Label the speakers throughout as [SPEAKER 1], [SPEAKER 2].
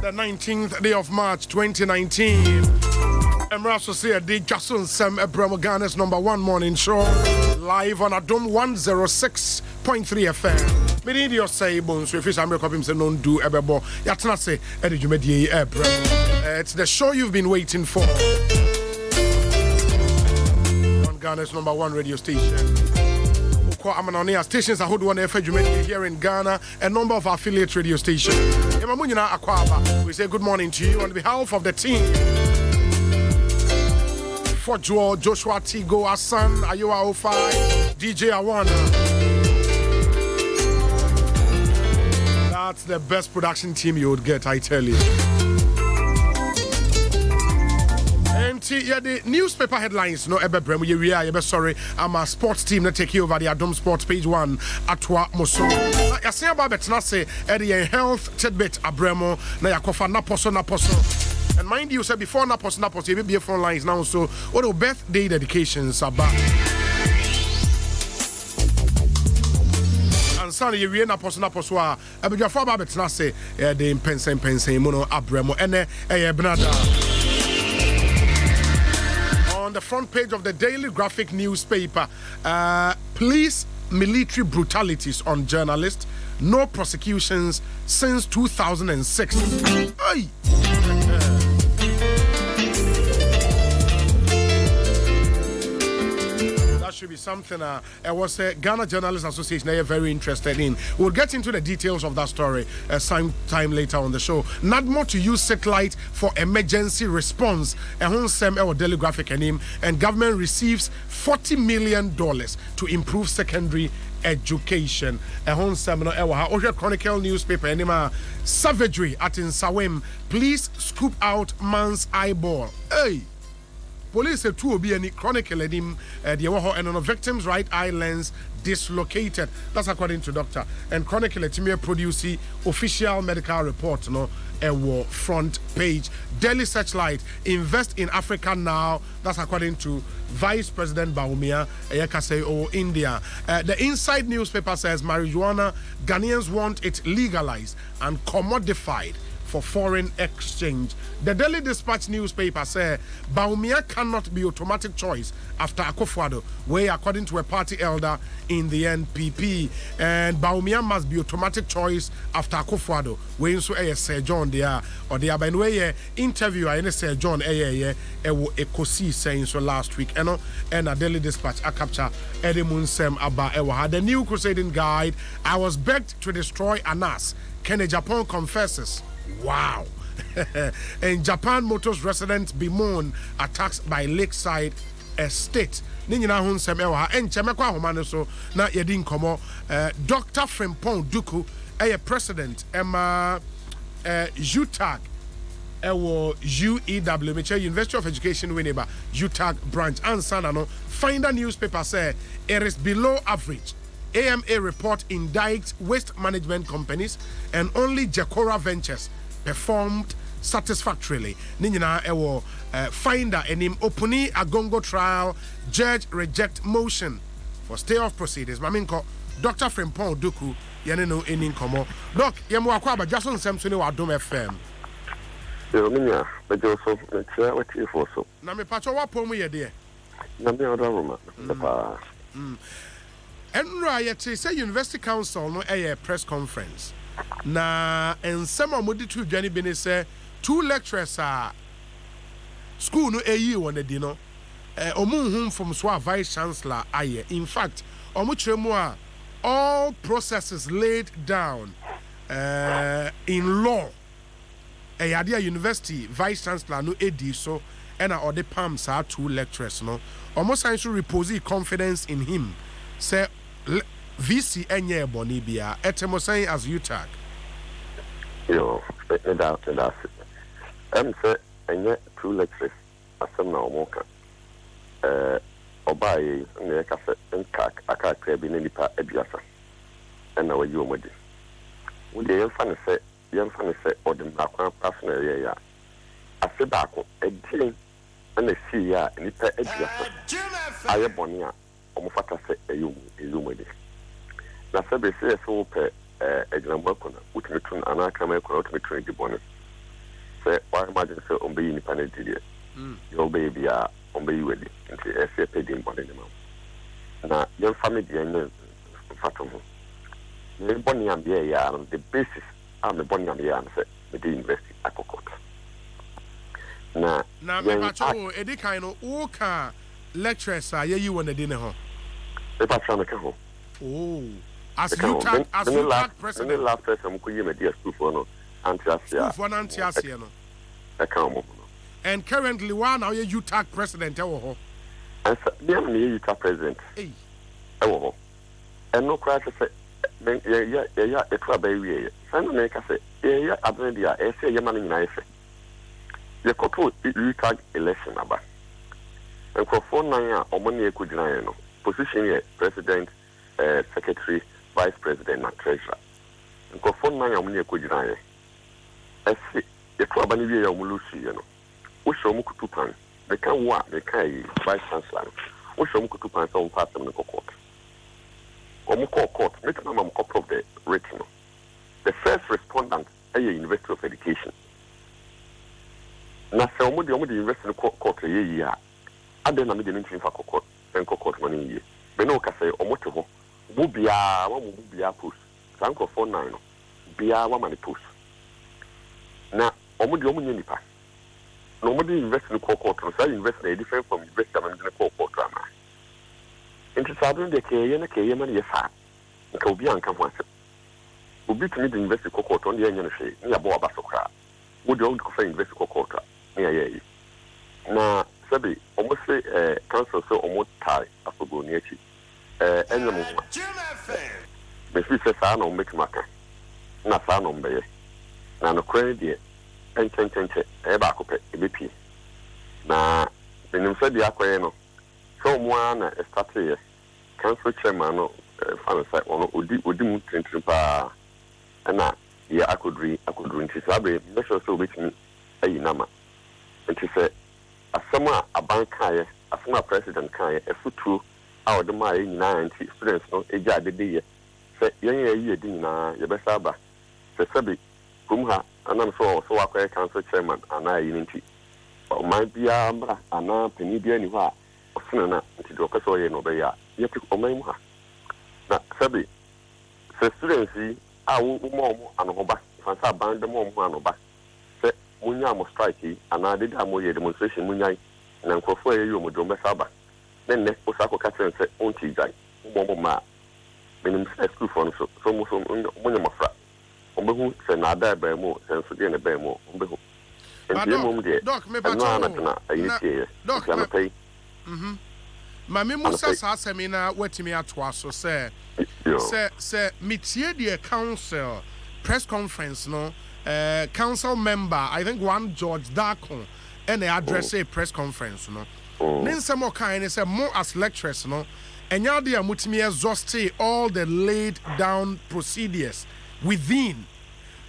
[SPEAKER 1] The 19th day of March 2019. Emraso say a day Dwaso Nsem Abramo Ghana's #1 morning show live on Adom 106.3 FM. Me need Osei Bonsu if I'm recording say non do ebebo. Yatna say edi jumedi Abramo. It's the show you've been waiting for. On Ghana's #1 radio station. I'm on air stations. I hold one FM here in Ghana, a number of affiliate radio stations. We say good morning to you on behalf of the team. For Joshua Tigo, Asan, Ayoa 05, DJ Awana. That's the best production team you would get, I tell you. Yeah, the newspaper headlines, no, sorry, I'm a sports team that take you over the Adom Sports page 1 Atwa Moso. I say about Betnase, Eddie health tidbit Abramo, Nayakofa Naposo. And mind you, say before Naposo, you be a phone lines now, so what are birthday dedications about? And Sunday, you read Naposo, I be your father Betnase, the Pensen, Mono Abramo, and Benada. On the front page of the Daily Graphic newspaper, police military brutalities on journalists, no prosecutions since 2006. Aye. That should be something I was Ghana Journalists Association they are very interested in. We'll get into the details of that story sometime later on the show. Not more to use satellite for emergency response. Daily Graphic and government receives $40 million to improve secondary education. Chronicle newspaper savagery at Nsawem. Police scoop out man's eyeball. Hey. Police say two will be any chronicle and victims' right eye lens dislocated. That's according to doctor. And chronicle produce official medical report front page. Daily Searchlight invest in Africa now. That's according to Vice President Baumia India. The Inside newspaper says marijuana Ghanaians want it legalized and commodified for foreign exchange. The Daily Dispatch newspaper says Baumia cannot be automatic choice after Akufo-Addo, where according to a party elder in the NPP, and Baumia must be automatic choice after Akufo-Addo, where so Sir John there or the by way interview I Sir John Ekosi saying so last week and a Daily Dispatch a capture Adom Nsem Aba had the new crusading guide. I was begged to destroy Anas. Can Japan confesses? Wow. And Japan Motors resident bemoan attacks by Lakeside Estate. Ninyina hun sem ewa en chemekwa homane so na yedin komo Dr. Frimpong Duku president Emma UTAG ewo UEW meche University of Education Winneba UTAG branch ansana no Finder newspaper say it is below average. AMA report indicts waste management companies and only Jacora Ventures performed satisfactorily. Ninyina ewo Finder enim opuni agongo trial judge reject motion for stay of proceedings. Maminko Dr. Frimpong Duku yaneno enin komo. Doc yemo akwa ba Dwaso Nsem so ne wa Adom FM.
[SPEAKER 2] Yo minya bejoso ntia wati foso.
[SPEAKER 1] Na me pacho wa pomu ye de.
[SPEAKER 2] Na me oda roma. Pa.
[SPEAKER 1] Enra yete say University Council no press conference. Na ensem amodi tu dwane bi ne say two lecturers school no won edi no omunhum from so vice chancellor aye. In fact, omuchiremu all processes laid down in law. Ayadia University vice chancellor no edi so and all the palms are two lecturers no. Almost I should repose confidence in him. Say VC enye bonibia etemosan as UTAG.
[SPEAKER 2] Yo, that's say enye two lectures asem na omoka. Obaye ne ka se nka aka krebi ne nipa aduasa. Na wayi omode. Wo de yemfa ne se odem akwan personal ya. Ase baako edin na si ya nipa aduasa. Aye boni a omufata se eyumode. Na sebe se so pe ejinambo kona utime tun anaka me kona utime tun di bonus say why imagine say on be independent here. Your baby are on be ready until I paid in body now your family and fatum. The bonny and the basis and the bonny and the answer with the university at Cocoa. Now
[SPEAKER 1] me pacho edi kind of oka lecturers are you on the dinner home.
[SPEAKER 2] If I try to come home.
[SPEAKER 1] Oh, as you tag president.
[SPEAKER 2] The last person who came to school for no
[SPEAKER 1] Antiasia. For Antiasia. And currently, one now you tag president. And
[SPEAKER 2] you tag president.
[SPEAKER 1] Hey.
[SPEAKER 2] Oh, and no crash say, yeah, it's a baby. Simon make us say, yeah, Abnedia, I say, your money nice. The couple you tag election about. And for 4 9 or 1 year could position here, president, secretary, vice president, and treasurer. And for 4 9 or 1 year could I see the club and you will lose. We show Mukutupan, they can work, they can vice chancellor. We show Mukutupan on part of the court. Or Muko court, make a number of the written. The first respondent at the University of Education. Now, so the only university court a year. I don't know the mention for court, then court money. Benoka say, or what to Bubia, one Bubia post, Sanko 49, Bia, one money post. Now, almost the only nipa. Nobody invests in the court, so I invest in a different from investment in the court drama. Into Southern the Kayan money, yes, and Kobian come once. Would be to me the investor court on the onion shade, near Boabasokra. Would you only invest court near ye? Now, Sabi, almost say council so almost tie up a go near you. And the moment. If says I don't make matter. Not I don't be. Now, no credit. And back up a BP. Now, when you said the Aquano, someone started council chairman, fan side on Udim Trinpa, and now, yeah, I could drink his abbey, measure so with me a number. And she said, a summer a bank kaya, a summer president kaya, a foot through out the my 90 students, no, a jar the day. Say, young year, dinner, your best abba. Say, Sabi, Kumha. And I'm so I council chairman and I unity. But my dear Ambra and now penny be anywhere or sooner to do a soy and obey. Yet, Omema. Now, Sabi, the students, I will more and over, if I band them more and over. Say, Munya must strike and I did have more demonstration, Munya, and I'm for you, Mudoma Saba. Then next Osako Catcher and said, Auntie Jai, Moma. When I'm school for so much on my frat. Ombehu se na da ba mu se so de ne ba mu ombehu enti mum de
[SPEAKER 1] doc me ba cho
[SPEAKER 2] ayiti
[SPEAKER 1] doc me ma me musa sa semina watimi atoa so se metie the council press conference no council member I think one George Darko and address a press conference no nsem o kan ni say more as lecturers no enya de amutimi exhaust all the laid down procedures within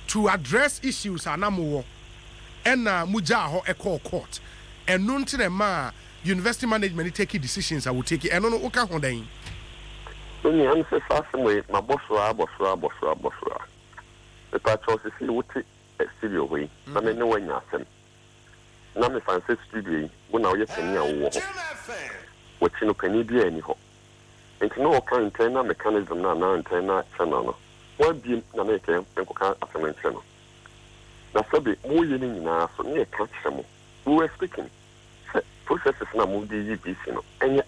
[SPEAKER 1] to address issues anamuwo and muja ho eco court and nun to the ma university management take decisions I will take it and no oka ho dan
[SPEAKER 2] ni am se fa way ma bosra the patrol se see what studio way na me no wanya asem na me fan se studio wo na wo ye tani awo wo chi no kani bia ani ho enti no kan internal mechanism na internal channel no one beam na make and coca assessment channel. Na sabi mo yeni nyina so ne ka kyeremo. We were speaking. Processes na mo di UBC no. Enya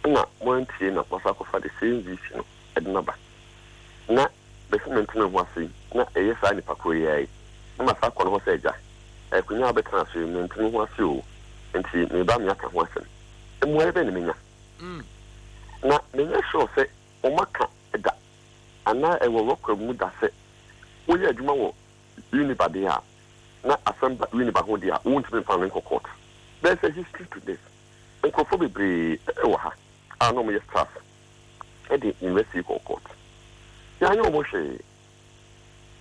[SPEAKER 2] na mo ntie na kwasa ko fa the same vision no. Edna ba. Na basement no ho asị na eye sa ni pakọ yai. Na masa kwọ no ho seja. Kunya betra so me ntinu ho asị o. Nti me ba me aka ho asem. Emu ebe ni menya. Na menya sure say o maka eda ana ewo wokwa mu da se wo ye adwuma wo uniba de a na asamba uniba ho de a won't be found in court. There's a history to this. Nkofo bebre ewo ha ano me staff e de university court ya anya omo hwe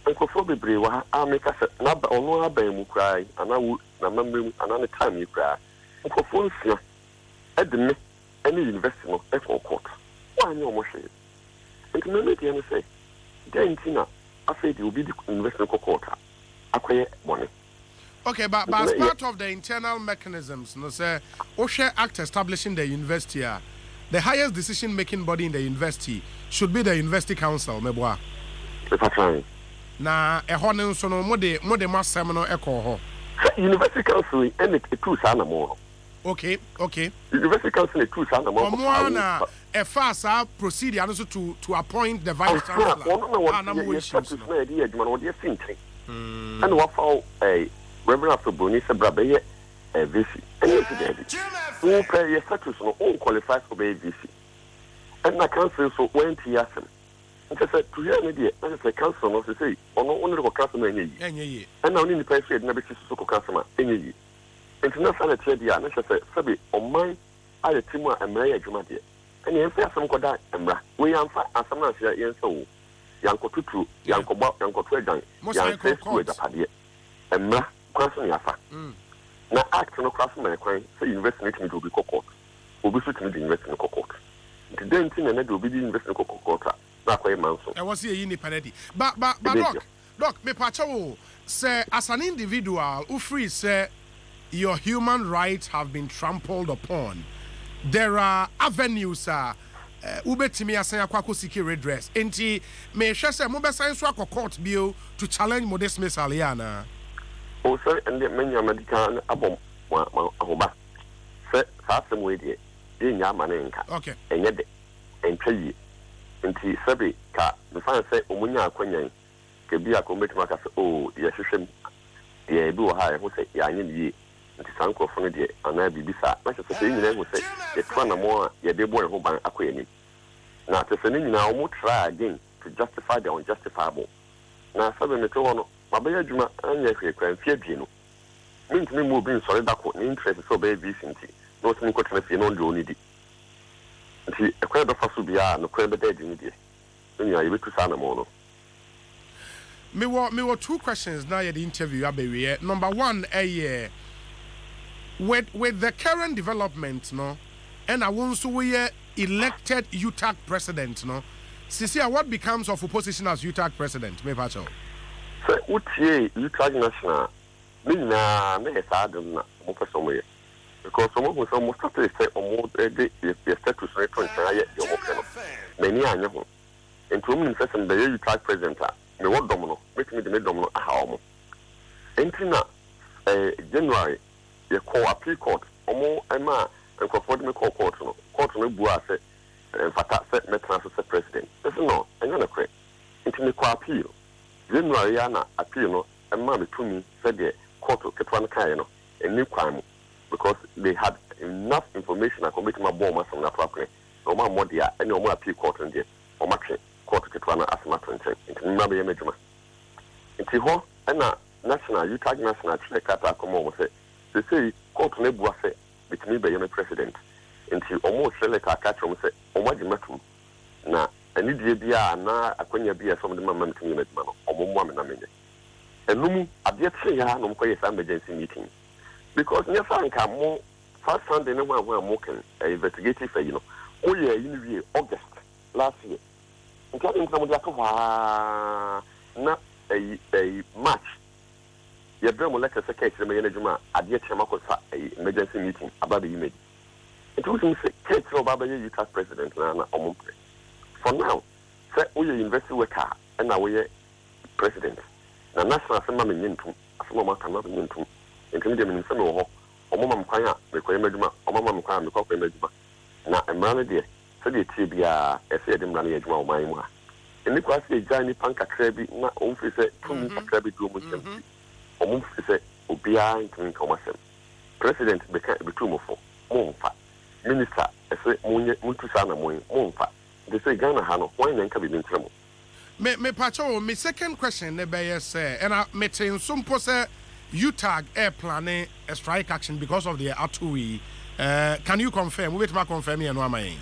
[SPEAKER 2] nkofo bebre wa ameka se na ba ono aban mu krai ana wu na mamem ana ne time yi krai nkofo nsia e de me any university no e court wa anya omo hwe. And no me say, then Tina, I said you be the investment court. Acquire money.
[SPEAKER 1] Okay, but as part of the internal mechanisms, no say, OSHA Act establishing the university, the highest decision-making body in the university should be the University Council, meboa. Na ehone nso no mo de masem no ekọ
[SPEAKER 2] University Council and it too sana mo.
[SPEAKER 1] Okay.
[SPEAKER 2] University Council is too sana mo.
[SPEAKER 1] Omo na e fast proceed and also to appoint the vice chancellor.
[SPEAKER 2] And what for a Reverend Boni Sabrabe a VC. And it's who play your status no all qualifies for VC. And the council so went to ask him. And I said to hear an idea, I said council not to say, or no only customer any ye. And now in the place never see so customer any ye. International Chedia, and I said, Sabi, on mine, I a Timor and Maria Jumadia. And you have some Kodak and Bra. We are fat as some of your soul. Yanko Tutu, Yanko Bob, Yanko Twedan, Yanko with the Padia. And Ma, Quantum Yafa. Now act no customer crime, say investigating to be court. Will be sitting in the investing court. Today, and will be the investing court. I
[SPEAKER 1] was here in the party. But Doc, me pacho say as an individual who free say your human rights have been trampled upon. There are avenues ubetimi asan akwa seek redress. Enti me hwe say mo be san so akọ court bio to challenge mo dismissal yana.
[SPEAKER 2] Oh sir, and the many medical abom ahoba. Say fasem we dey nya manenka.
[SPEAKER 1] Okay.
[SPEAKER 2] Enye de entwa nti sabi ka mfan say omunya akwanyan ke bia ko metima ka say oh ye hwehwem ye bi wo ha ho say ya anye ye nti sankofo no de ana bibisa na se say nyina ho say ye twa na mo ye de boy ho ban akoyani na te se nyina o mo try again to justify the unjustifiable na sabi me to no mabaya adwuma anya hwe kwan fie dwie no mintimi mo bi nsori dako ni interest so be bi sinti no timi ko tena fie no ndo ni di nti ekwa be faso bia no kwa be da di ni die nya ye betu sana mo no
[SPEAKER 1] me were two questions now at the interview abewe. Number one with the current development no and I want to we elected UTAC president no Sisia, what becomes of opposition as UTAC president me pacho
[SPEAKER 2] so utie UTAC national me na me Adom na mo person we because some of us most of say omo the status right to say your mo no many anya ho into me person the UTAC president me what domino make me the domino aha omo entina January ye call appeal court omo ema enkofo de me call court no bu ase fata set metra so president this no enya na kre enti me call appeal January ya na appeal no ema me tumi said the court ketwa no kai no eni kwan because they had enough information I could make my bomb as na properly no ma modia eni omo appeal court ndi o ma twe court ketwa na asma 20 enti me be medjuma enti ho na national UTAG national check ata komo say say court na bu ase betimi be yeme president enti omo select akacho mo say omo agimatum na ani die bia na akwanya bia som de mama mtimi medjuma no omo mo amena menye enum ade tse ya no mko yesa emergency meeting because nya fanka mo first Sunday no one mo can investigative you know o ye in August last year nka nka mo dia to na a March ye be mo letter secretary me yenejuma ade chema ko sa emergency meeting about the image it was me secretary obaba ye UTAC president na omumpe for now say o ye university worker and na we president na national asema me nyintum asema ma kan na nyintum enti de me nse me ho omoma mkwan a me koye meduma omoma mkwan me koye meduma na emrane de se de tie bia ese de mrane eduma o man mu ha eni kwa se jani panka krabi na o fi se tumi krabi do mo sem o fi se obia ntumi komasem president be kan be tumofo mo mfa minister ese munye mutu sana mo mfa de se Ghana ha no wan nka be ntremo
[SPEAKER 1] me pacho me second question ne be say and I me tin sumpo say UTAG air planning a strike action because of the Atui. Can you confirm? We will confirm here no amai.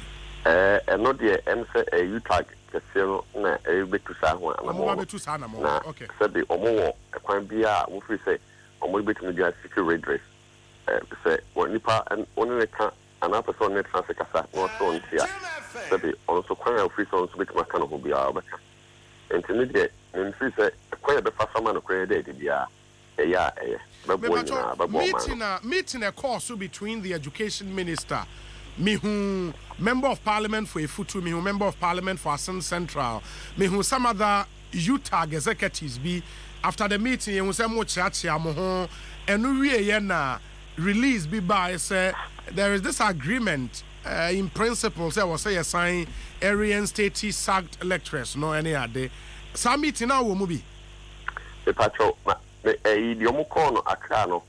[SPEAKER 2] No the say UTAG kesiro na betu sa ho
[SPEAKER 1] na betu sa na mo. Okay.
[SPEAKER 2] Said the omo kwan bia wo fi say omo betu me dia secret redress. Say what nipa and only can another person net transfer kasa no so ntia. Said the also kwan wo fi so betu maka no ho bia obeka. Enti ne de me fi say kwan be fa sama no kwan de bia.
[SPEAKER 1] meeting a course between the education minister, Mihu, member of parliament for Ifutu, Mihu, member of parliament for Asen Central, Mihu, some other UTAG executives be after the meeting, you say much and we release be by say there is this agreement in principle, say was say a sign Arian state sacked lecturers, no any other. Some meeting now will be.
[SPEAKER 2] The patrol, the Omokono Akrano,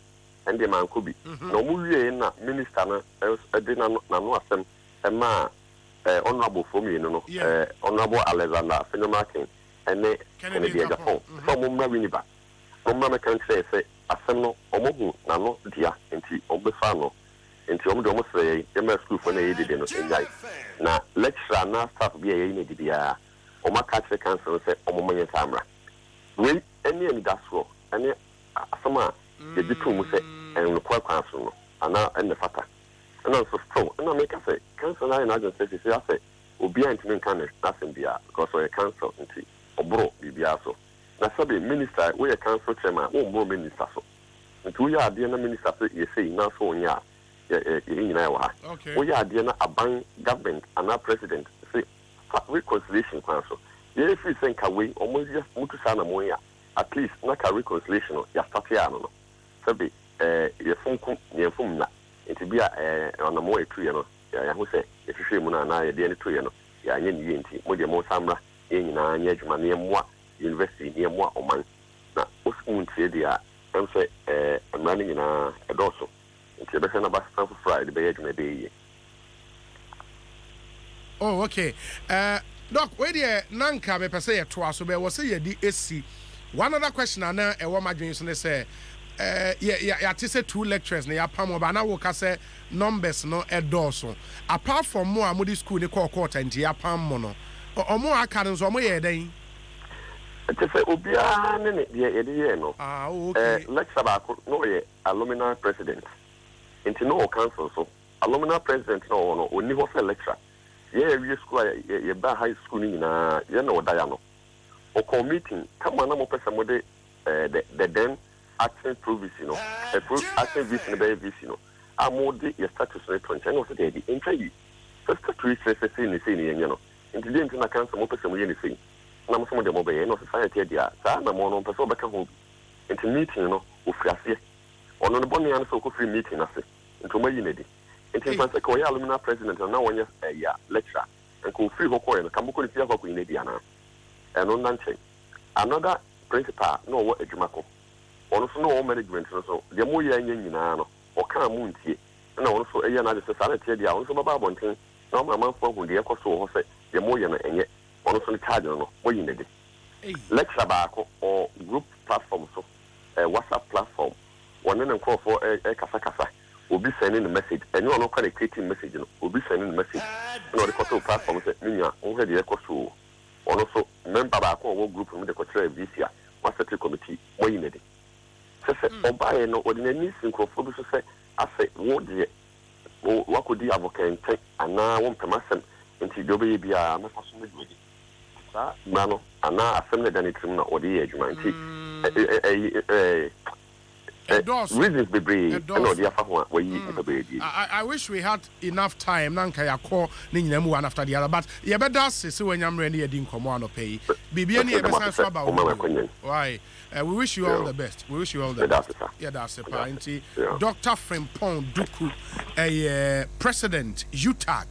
[SPEAKER 2] and the man could be. No movie minister, I didn't know them, and ma honorable for me, no, honorable Alexander Phenomarkin, and they can be a Japan. Some Mumma Winiba. Mumma can say, Asano, Omohu, Nano, Dia, and T. Obefano, and T. Almost say, MS school for the aided in life. Now, lecture now start be a need to be a Omakache council say, Omomania Tamra. We any that's all, any Asama, the Ditum say, and the Quack Council, and now and the Fata. And also strong, and I make a say, Council I say, I say, will be anti can nothing be because we're a council in T. Or bro, be also. Now, so the minister, we a council chairman, or more minister. And we are the minister, you say, now so yeah, in our we are the Aban government and our president, say, reconciliation council. If we think away, almost just Mutusana Moya, at least not a reconciliation, Yastatiano. So be your phone, your phone, it will be on a more tree, who say, if you see Muna and I, the end tree, ya Yinti, Modia Mosamra, in Yajman near moi, university near moi or man. Now, Usmun say, dear, I'm say, I'm running in a dorsal. It's a better about Stanford Friday, the bed may be.
[SPEAKER 1] Oh, okay. Doc, where the Nanka me say a twice, so was say the SC. One other question, and a woman dreams and they say, yeah, say 2 lectures near Pamo, but now we say numbers no a dorsal. Apart from more Moody school, they call quarter and Yapam mono, or more academics or more day.
[SPEAKER 2] It's a Obia, yeah, no.
[SPEAKER 1] Ah, okay.
[SPEAKER 2] Lecture about no alumni president. Into no council, so alumni president no, only was a lecture. Yeah, we school, yeah, high school in Diano. Or call meeting, come on, I'm a person with the then acting provisional, acting vicinal, I'm more the status rate, and also the interview. First, 3 says the same, you know, into the internal council, more person with anything. I'm some of the mobile and society, dear, I'm a mono person back home. Into meeting, you know, with Frassi. On the Bonnie and so free meeting, I say, into my unity. Into Francoya alumni president, and now one year lecture, and could free Hoko and Kamuko in Indiana. And on Nancy. Another principal, no what a Jumako. Also, no management, so the more young or Kamunti, and also a young society, the also about one thing. No, my mom for who the echo so say, the more young and yet, also the cardinal, what you need. Lecture barco or group platform, so a WhatsApp platform, one and call for a Kasakasa. Will be sending a message, and you are not creating message, will be sending a message. No, the control platform said, Minya, over the echo so. Also, member of our group from the Cotra Visia, Master Committee, what you need. Or by no ordinary synchrophobia, say, I say, what could the advocate take, and now one permission into your baby, a master ready. Mano, and now assembly than it or the age, man. Reasons be brave.
[SPEAKER 1] I wish we had enough time. Nanka ya call Ninyamu one after the other, but yeah, but that's so when I'm ready, I didn't come on or pay. Bibiani, why? We wish you all the best. We wish you all the best. Yeah, that's a party. Dr. Frimpong Duku, a president, UTAG,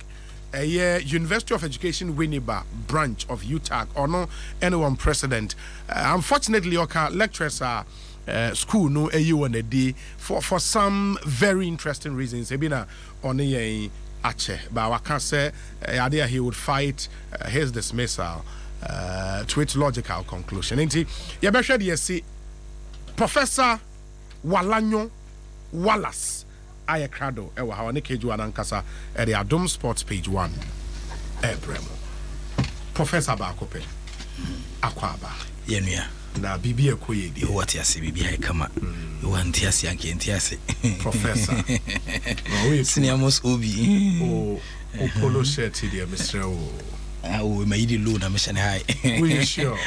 [SPEAKER 1] a University of Education Winneba branch of UTAG, or no anyone president. Unfortunately, your lecturers are. School no you on a day for some very interesting reasons. Ebina on a ache, but I can't say idea he would fight his dismissal to its logical conclusion. Inti yabesha de see Professor Walanyo Wallace Ayakrado ewa hawa ne keju anankasa e the Adom Sports page 1 Ebremo Professor Bakope Akwaba
[SPEAKER 3] Yenua
[SPEAKER 1] na bibi ekoye di
[SPEAKER 3] what ya se bibi ai kama want ya se anke ntia se
[SPEAKER 1] Professor
[SPEAKER 3] senior most obi
[SPEAKER 1] o polo shirt di Mr.
[SPEAKER 3] Oh, my idi loan am mission high.
[SPEAKER 1] We sure.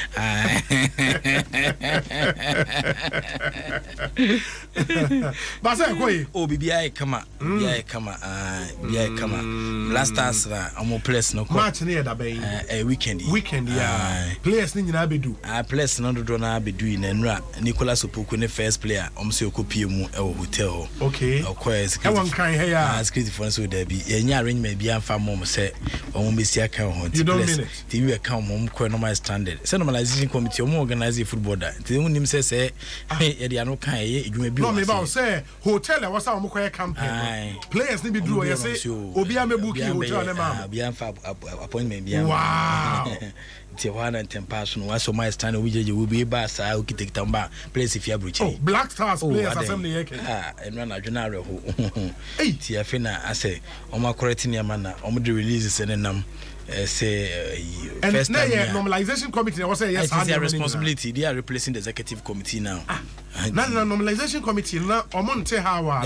[SPEAKER 1] But say koi.
[SPEAKER 3] Oh, BBI come Blasters amo place no
[SPEAKER 1] match near da bay.
[SPEAKER 3] Weekend
[SPEAKER 1] yeah. Players ni nyina be do.
[SPEAKER 3] Players no do na be do in Enra Nicolas Opoku ne first player omse okopie mu e hotel.
[SPEAKER 1] Okay.
[SPEAKER 3] Okwes.
[SPEAKER 1] E won kan here ya.
[SPEAKER 3] Security for so there be. Enya arrangement bi amfa mom say omo besi aka ho.
[SPEAKER 1] You don't mean it.
[SPEAKER 3] TV account mom ko normal standard. Say normalization committee omo organize football da. Ti unim say e dey ano kan e edwuma bi.
[SPEAKER 1] No me ba say hotel e wasa omo ko campaign. Players ni be do you say obi am book hotel na ma.
[SPEAKER 3] Bi amfa appointment bi am.
[SPEAKER 1] Wow.
[SPEAKER 3] Tijuana and Tempasso no so my stand we will be able to take tamba place if you abroach.
[SPEAKER 1] Oh, Black Stars players assembly yake.
[SPEAKER 3] And run a general ho. Hey, Tiafina I say on my correcting your man on the releases and then say
[SPEAKER 1] first time normalization committee was say yes
[SPEAKER 3] their responsibility. They are replacing the executive committee now.
[SPEAKER 1] Na normalization committee na omonte hawa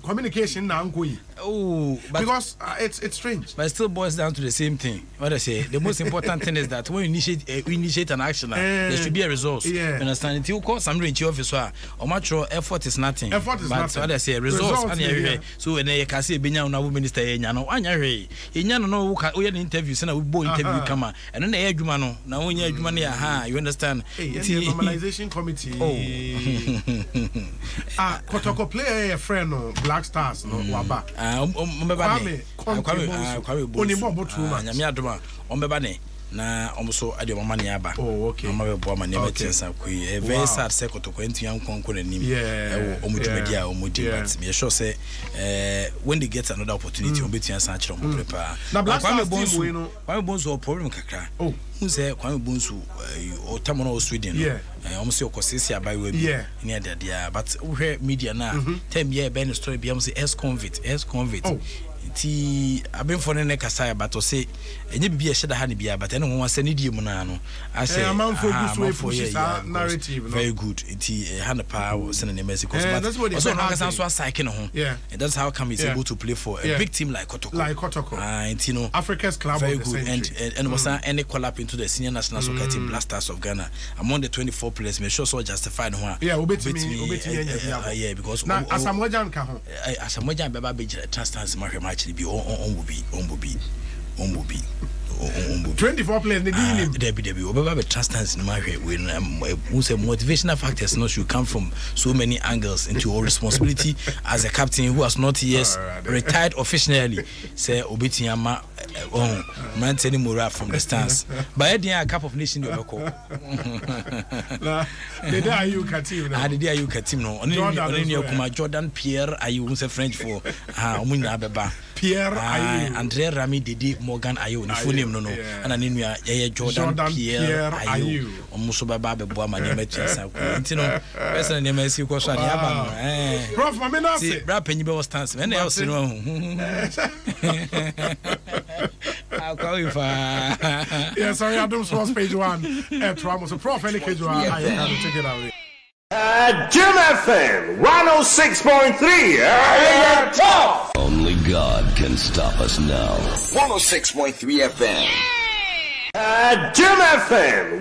[SPEAKER 1] communication na nkoyi.
[SPEAKER 3] Oh,
[SPEAKER 1] because it's strange.
[SPEAKER 3] But it still boils down to the same thing. What I say, the most important thing is that when you initiate an action, there should be a result.
[SPEAKER 1] Yeah.
[SPEAKER 3] You understand? Until you call some range officer, or much effort is nothing.
[SPEAKER 1] Effort is nothing.
[SPEAKER 3] What I say, results. So when you can see Benya na minister Enyano, Anya Enyano no we had interview, send a bo interview come and then the Edumano. Now when you Edumania, you understand?
[SPEAKER 1] It's a normalization committee. Kotoko play a friend no Black Stars no Waba.
[SPEAKER 3] Na almost ade mama ne aba.
[SPEAKER 1] Oh, okay.
[SPEAKER 3] Mama be bo ma ne betensa koi. Very sad say kotoko entua nkonko nanim.
[SPEAKER 1] Yeah.
[SPEAKER 3] Omudumadi a omudi but me sure say when they get another opportunity obetua san kire omo prepare.
[SPEAKER 1] Na Black Stars team we no.
[SPEAKER 3] Kwame Bonsu problem kakra.
[SPEAKER 1] Oh.
[SPEAKER 3] Who say Kwame Bonsu o tamono Sweden.
[SPEAKER 1] Yeah.
[SPEAKER 3] Almost okosisi abai we bi. Ni ade dia but we media na time year ben story bi am say ex convict.
[SPEAKER 1] Oh.
[SPEAKER 3] Ti abenfo ne kasa but say enye bibia ehye da ha ne bia but ene ho wase ne die mu na no I say
[SPEAKER 1] narrative
[SPEAKER 3] very good ti hand power send ne mercy cause but also no kasa so asike ne ho and that's how come he's able to play for a big team like Kotoko you know
[SPEAKER 1] Africa's club
[SPEAKER 3] very
[SPEAKER 1] of the
[SPEAKER 3] good
[SPEAKER 1] century.
[SPEAKER 3] and was any call up into the senior national soccer team Blasters of Ghana among the 24 players me sure so justified ho because
[SPEAKER 1] na Asamoah ka ho
[SPEAKER 3] Asamoah beba be transstance match be on will be
[SPEAKER 1] 24 players
[SPEAKER 3] Debbie obeba be transstance in my way when say motivational factors no should come from so many angles into your responsibility as a captain who has not yet retired officially say obetiama maintaining morale from the stands by a cup of nation you call
[SPEAKER 1] the day are you team no only Jordan Pierre are you French for Pierre Ayew
[SPEAKER 3] Andre Rami Didi Morgan Ayew ni full name no and aninu ya Jordan Pierre Ayew omuso baba be boa ma ne metiasa ko ntino person ne mesi ko so ade aba no
[SPEAKER 1] prof ma me na say
[SPEAKER 3] bra panyi be was stance me na ya so no
[SPEAKER 1] yeah, sorry, Adom Sports page 1 so prof any page 1 I can take it away.
[SPEAKER 4] Jim FM 106.3 top.
[SPEAKER 5] Only God can stop us now.
[SPEAKER 4] 106.3 FM. Jim FM